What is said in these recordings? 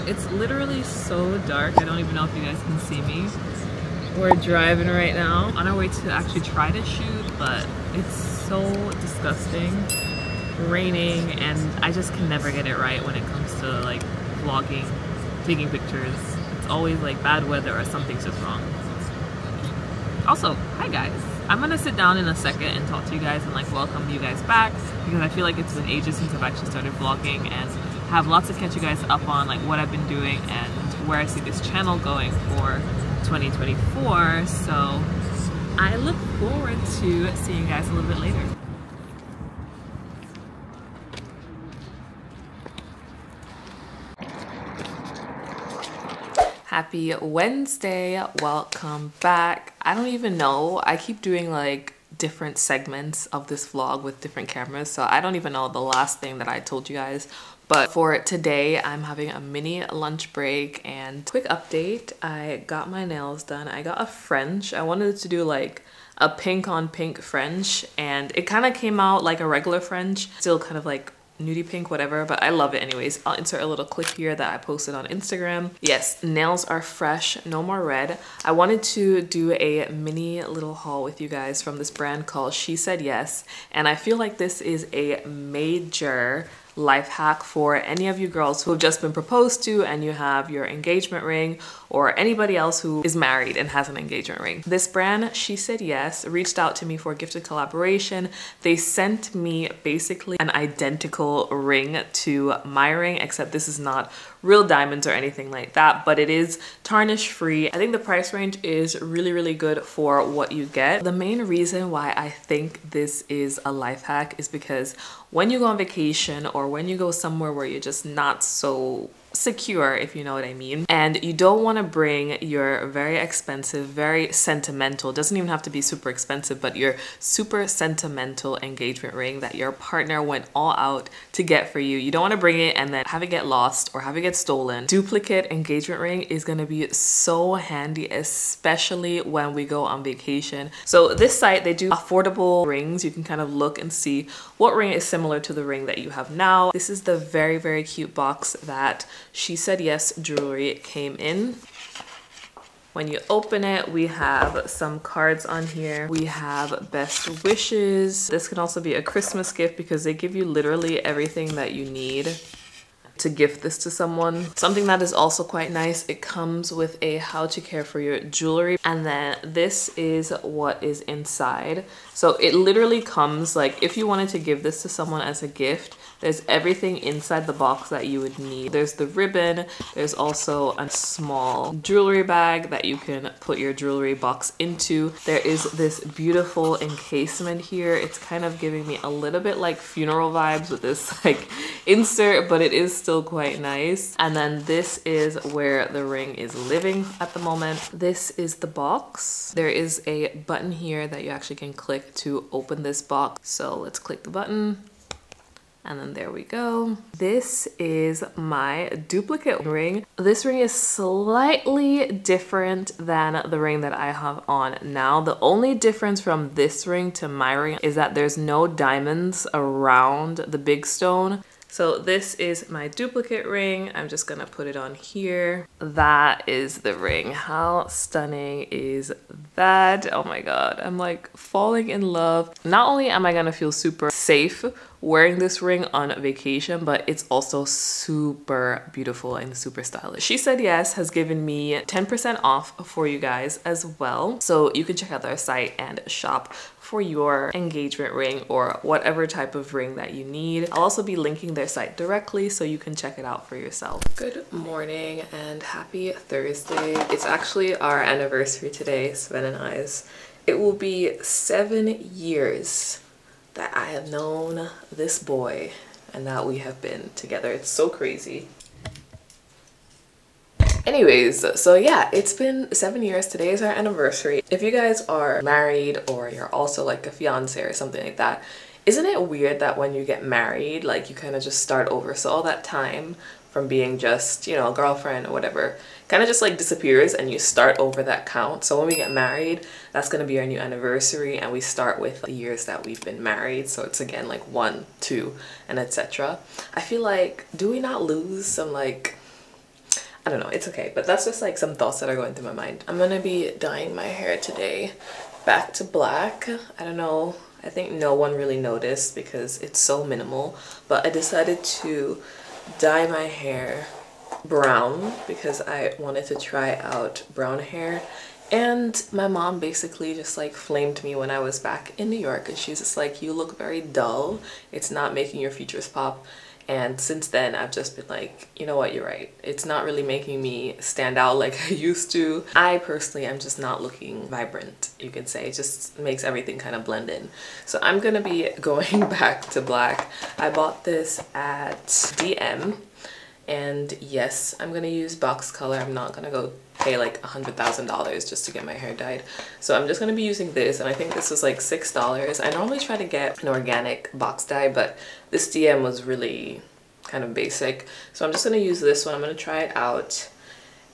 It's literally so dark. I don't even know if you guys can see me. We're driving right now on our way to actually try to shoot, but it's so disgusting, raining, and I just can never get it right when it comes to like vlogging, taking pictures. It's always like bad weather or something's just wrong. Also, hi guys. I'm gonna sit down in a second and talk to you guys and like welcome you guys back, because I feel like it's been ages since I've actually started vlogging and have lots to catch you guys up on, like what I've been doing and where I see this channel going for 2024. So I look forward to seeing you guys a little bit later. Happy Wednesday, welcome back. I don't even know, I keep doing like different segments of this vlog with different cameras, so I don't even know the last thing that I told you guys. But for today, I'm having a mini lunch break and quick update. I got my nails done. I got a French. I wanted to do like a pink on pink French, and it kind of came out like a regular French, still kind of like nudie pink, whatever, but I love it anyways. I'll insert a little clip here that I posted on Instagram. Yes, nails are fresh, no more red. I wanted to do a mini little haul with you guys from this brand called She Said Yes, and I feel like this is a major life hack for any of you girls who have just been proposed to and you have your engagement ring, or anybody else who is married and has an engagement ring. This brand, She Said Yes, reached out to me for a gifted collaboration. They sent me basically an identical ring to my ring, except this is not real diamonds or anything like that, but it is tarnish free. I think the price range is really good for what you get. The main reason why I think this is a life hack is because when you go on vacation or when you go somewhere where you're just not so secure, if you know what I mean, and you don't want to bring your very expensive, very sentimental, doesn't even have to be super expensive, but your super sentimental engagement ring that your partner went all out to get for you. You don't want to bring it and then have it get lost or have it get stolen. Duplicate engagement ring is going to be so handy, especially when we go on vacation. So this site, they do affordable rings. You can kind of look and see what ring is similar to the ring that you have now. This is the very cute box that She Said Yes jewelry came in. When you open it, we have some cards on here. We have best wishes. This can also be a Christmas gift because they give you literally everything that you need to gift this to someone. Something that is also quite nice, it comes with a how to care for your jewelry, and then this is what is inside. So it literally comes, like if you wanted to give this to someone as a gift, there's everything inside the box that you would need. There's the ribbon, there's also a small jewelry bag that you can put your jewelry box into. There is this beautiful encasement here. It's kind of giving me a little bit like funeral vibes with this like insert, but it is still quite nice. And then this is where the ring is living at the moment. This is the box. There is a button here that you actually can click to open this box. So let's click the button. And then there we go. This is my duplicate ring. This ring is slightly different than the ring that I have on now. The only difference from this ring to my ring is that there's no diamonds around the big stone. So this is my duplicate ring. I'm just gonna put it on here. That is the ring. How stunning is that? Oh my God, I'm like falling in love. Not only am I gonna feel super safe wearing this ring on vacation, but it's also super beautiful and super stylish. She Said Yes has given me 10% off for you guys as well. So you can check out their site and shop for your engagement ring or whatever type of ring that you need. I'll also be linking their site directly so you can check it out for yourself. Good morning and happy Thursday. It's actually our anniversary today, Sven and I's. It will be 7 years that I have known this boy and that we have been together. It's so crazy. Anyways, so yeah, it's been 7 years. Today is our anniversary. If you guys are married or you're also like a fiance or something like that, isn't it weird that when you get married, like you kind of just start over? So all that time from being just, you know, a girlfriend or whatever, kind of just like disappears and you start over that count. So when we get married, that's going to be our new anniversary and we start with the years that we've been married. So it's again like 1, 2, and etc. I feel like, do we not lose some like I don't know, it's okay. But that's just like some thoughts that are going through my mind. I'm gonna be dyeing my hair today back to black. I don't know, I think no one really noticed because it's so minimal, but I decided to dye my hair brown because I wanted to try out brown hair. And my mom basically just like flamed me when I was back in New York, and she's just like, you look very dull, it's not making your features pop. And since then I've just been like, you know what, you're right, it's not really making me stand out like I used to. I personally am just not looking vibrant, you can say. It just makes everything kind of blend in. So I'm gonna be going back to black. I bought this at DM, and yes, I'm gonna use box color. I'm not gonna go pay like $100,000 just to get my hair dyed. So I'm just gonna be using this, and I think this was like $6. I normally try to get an organic box dye, but this DM was really kind of basic. So I'm just gonna use this one. I'm gonna try it out,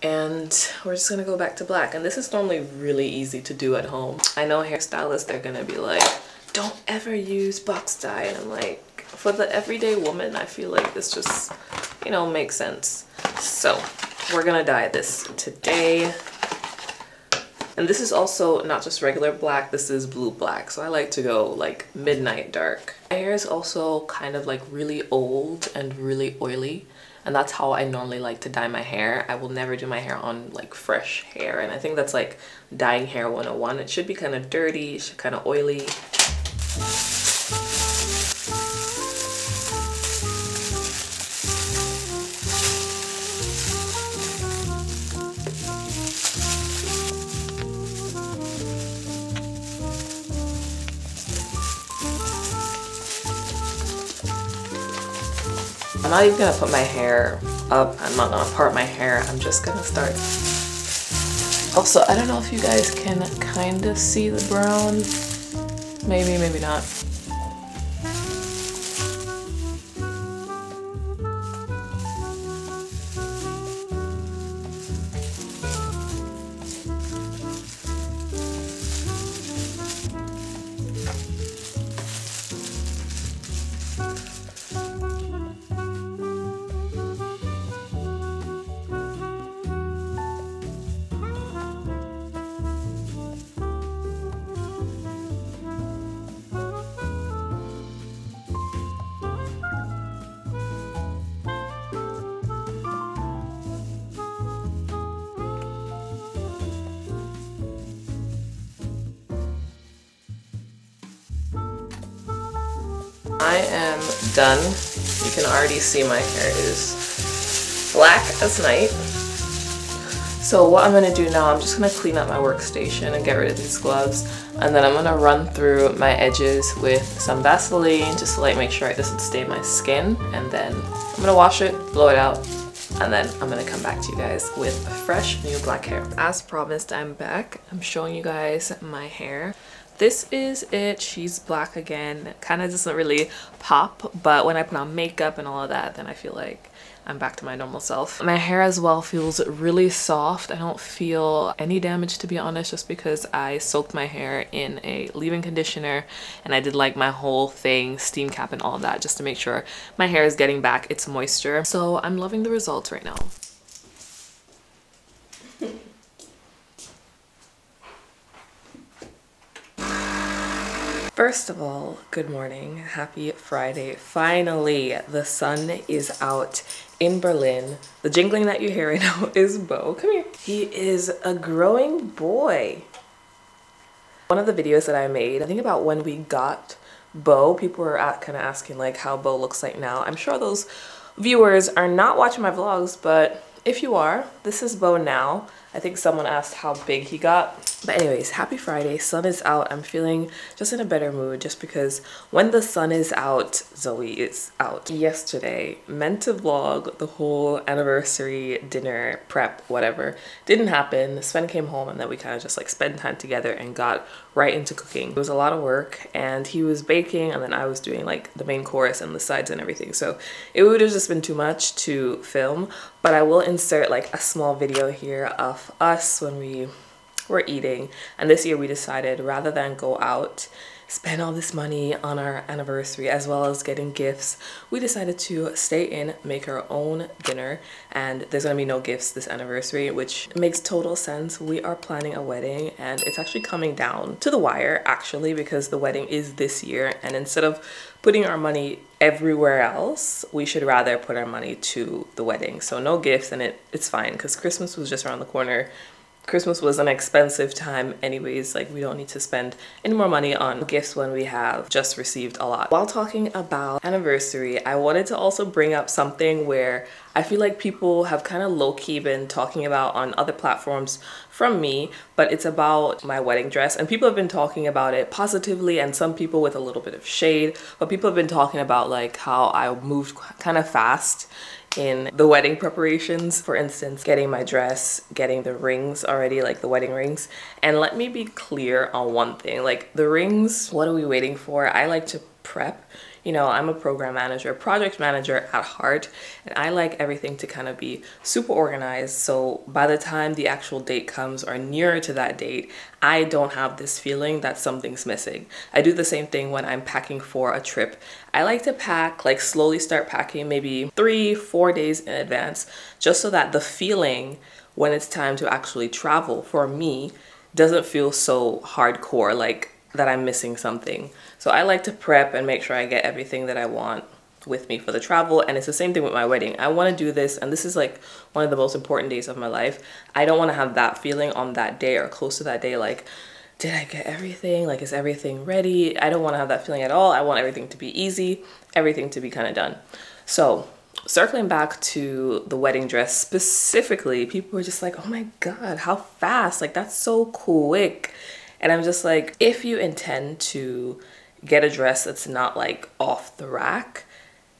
and we're just gonna go back to black. And this is normally really easy to do at home. I know hairstylists, they're gonna be like, don't ever use box dye. And I'm like, for the everyday woman, I feel like this just, you know, makes sense. So we're gonna dye this today. And this is also not just regular black, this is blue black. So I like to go like midnight dark. My hair is also kind of like really old and really oily, and that's how I normally like to dye my hair. I will never do my hair on like fresh hair, and I think that's like dyeing hair 101. It should be kind of dirty, it should kind of oily. I'm not even gonna put my hair up. I'm not gonna part my hair. I'm just gonna start. Also, I don't know if you guys can kind of see the brown. Maybe, maybe not. I am done. You can already see my hair is black as night. So what I'm gonna do now, I'm just gonna clean up my workstation and get rid of these gloves, and then I'm gonna run through my edges with some Vaseline just to like make sure it doesn't stain my skin, and then I'm gonna wash it, blow it out, and then I'm gonna come back to you guys with fresh new black hair. As promised, I'm back. I'm showing you guys my hair. This is it. She's black again. Kind of doesn't really pop, but when I put on makeup and all of that, then I feel like I'm back to my normal self. My hair as well feels really soft. I don't feel any damage, to be honest, just because I soaked my hair in a leave-in conditioner, and I did like my whole thing, steam cap and all of that, just to make sure my hair is getting back its moisture. So I'm loving the results right now. First of all, good morning, happy Friday. Finally, the sun is out in Berlin. The jingling that you hear right now is Bo. Come here. He is a growing boy. One of the videos that I made, I think about when we got Bo, people were kind of asking like how Bo looks like now. I'm sure those viewers are not watching my vlogs, but if you are, this is Bo now. I think someone asked how big he got. But anyways, happy Friday, sun is out. I'm feeling just in a better mood just because when the sun is out, Zoe is out. Yesterday, meant to vlog the whole anniversary dinner prep, whatever. Didn't happen. Sven came home and then we kind of just like spent time together and got right into cooking. It was a lot of work, and he was baking and then I was doing like the main course and the sides and everything. So it would have just been too much to film, but I will insert like a small video here of us when we were eating. And this year we decided rather than go out spend all this money on our anniversary as well as getting gifts, we decided to stay in, make our own dinner, and there's gonna be no gifts this anniversary, which makes total sense. We are planning a wedding and it's actually coming down to the wire actually, because the wedding is this year, and instead of putting our money everywhere else, we should rather put our money to the wedding. So no gifts, and it's fine because Christmas was just around the corner. Christmas was an expensive time anyways, like we don't need to spend any more money on gifts when we have just received a lot. While talking about anniversary, I wanted to also bring up something where I feel like people have kind of low-key been talking about on other platforms from me, but it's about my wedding dress, and people have been talking about it positively and some people with a little bit of shade, but people have been talking about like how I moved kind of fast in the wedding preparations. For instance, getting my dress, getting the rings already, like the wedding rings. And let me be clear on one thing, like the rings, what are we waiting for? I like to prep. You know, I'm a program manager, project manager at heart, and I like everything to kind of be super organized. So by the time the actual date comes or nearer to that date, I don't have this feeling that something's missing. I do the same thing when I'm packing for a trip. I like to pack, like slowly start packing maybe 3-4 days in advance, just so that the feeling when it's time to actually travel for me doesn't feel so hardcore, like that I'm missing something. So I like to prep and make sure I get everything that I want with me for the travel, and it's the same thing with my wedding. I want to do this, and this is like one of the most important days of my life. I don't want to have that feeling on that day or close to that day, like, did I get everything? Like, is everything ready? I don't want to have that feeling at all. I want everything to be easy, everything to be kind of done. So circling back to the wedding dress specifically, people were just like, oh my God, how fast? Like, that's so quick. And I'm just like, if you intend to get a dress that's not like off the rack,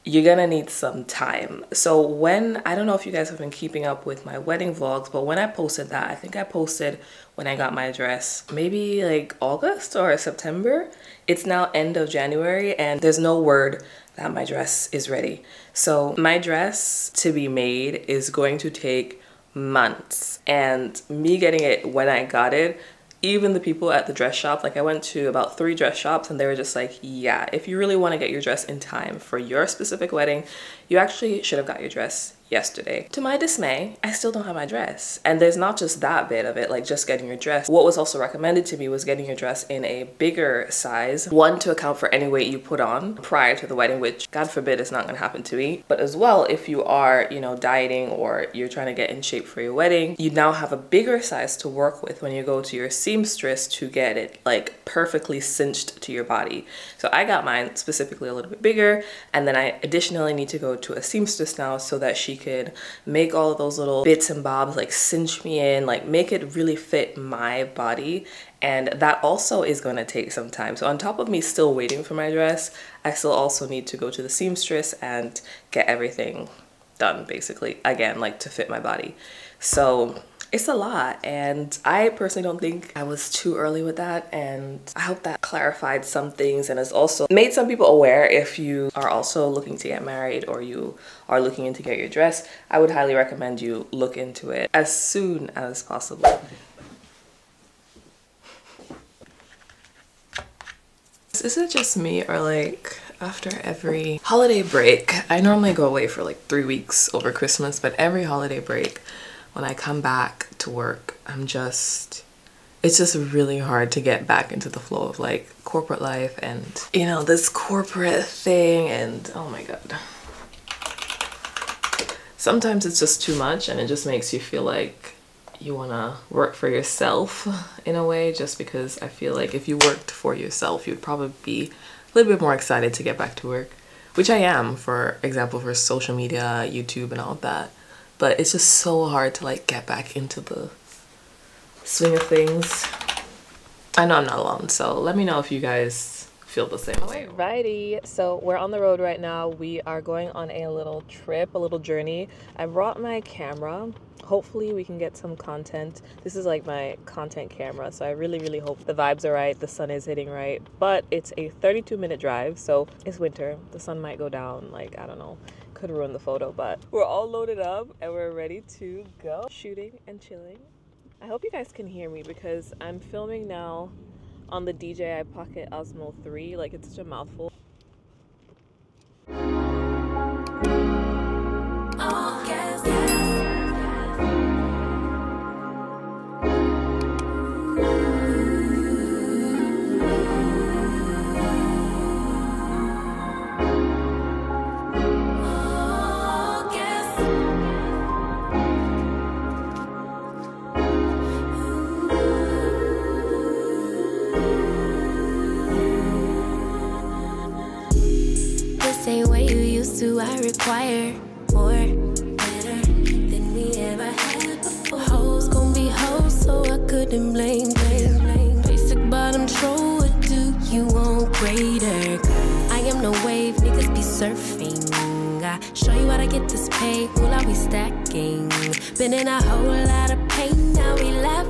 you're gonna need some time. So when, I don't know if you guys have been keeping up with my wedding vlogs, but when I posted that, I think I posted when I got my dress, maybe like August or September. It's now end of January and there's no word that my dress is ready. So my dress to be made is going to take months, and me getting it when I got it, even the people at the dress shop, like I went to about 3 dress shops and they were just like, yeah, if you really want to get your dress in time for your specific wedding, you actually should have got your dress yesterday. To my dismay, I still don't have my dress. And there's not just that bit of it, like just getting your dress. What was also recommended to me was getting your dress in a bigger size. One, to account for any weight you put on prior to the wedding, which God forbid is not gonna happen to me. But as well, if you are, you know, dieting or you're trying to get in shape for your wedding, you now have a bigger size to work with when you go to your seamstress to get it like perfectly cinched to your body. So I got mine specifically a little bit bigger, and then I additionally need to go to a seamstress now so that she could make all of those little bits and bobs, like cinch me in, like make it really fit my body. And that also is going to take some time. So on top of me still waiting for my dress, I still also need to go to the seamstress and get everything done, basically, again, like to fit my body. So it's a lot, and I personally don't think I was too early with that, and I hope that clarified some things and has also made some people aware. If you are also looking to get married or you are looking into get your dress, I would highly recommend you look into it as soon as possible. Is it just me, or like after every holiday break, I normally go away for like 3 weeks over Christmas, but every holiday break when I come back to work, it's just really hard to get back into the flow of like corporate life and, you know, this corporate thing, and oh my God. Sometimes it's just too much and it just makes you feel like you want to work for yourself in a way, just because I feel like if you worked for yourself, you'd probably be a little bit more excited to get back to work, which I am, for example, for social media, YouTube and all of that. But it's just so hard to like get back into the swing of things. I know I'm not alone, so let me know if you guys feel the same way. Alrighty, so we're on the road right now. We are going on a little trip, a little journey. I brought my camera. Hopefully we can get some content. This is like my content camera, so I really hope the vibes are right, the sun is hitting right. But it's a 32-minute drive, so it's winter. The sun might go down, like, I don't know. Could ruin the photo, but we're all loaded up and we're ready to go shooting and chilling. I hope you guys can hear me because I'm filming now on the DJI Pocket Osmo 3. Like, it's such a mouthful. Same way you used to, I require more, better than we ever had before. Hoes gon' be hoes, so I couldn't blame. Basic bottom troll, what do you want greater? I am no wave, niggas be surfing. I show you how to get this pay, will I be stacking? Been in a whole lot of pain, now we laugh.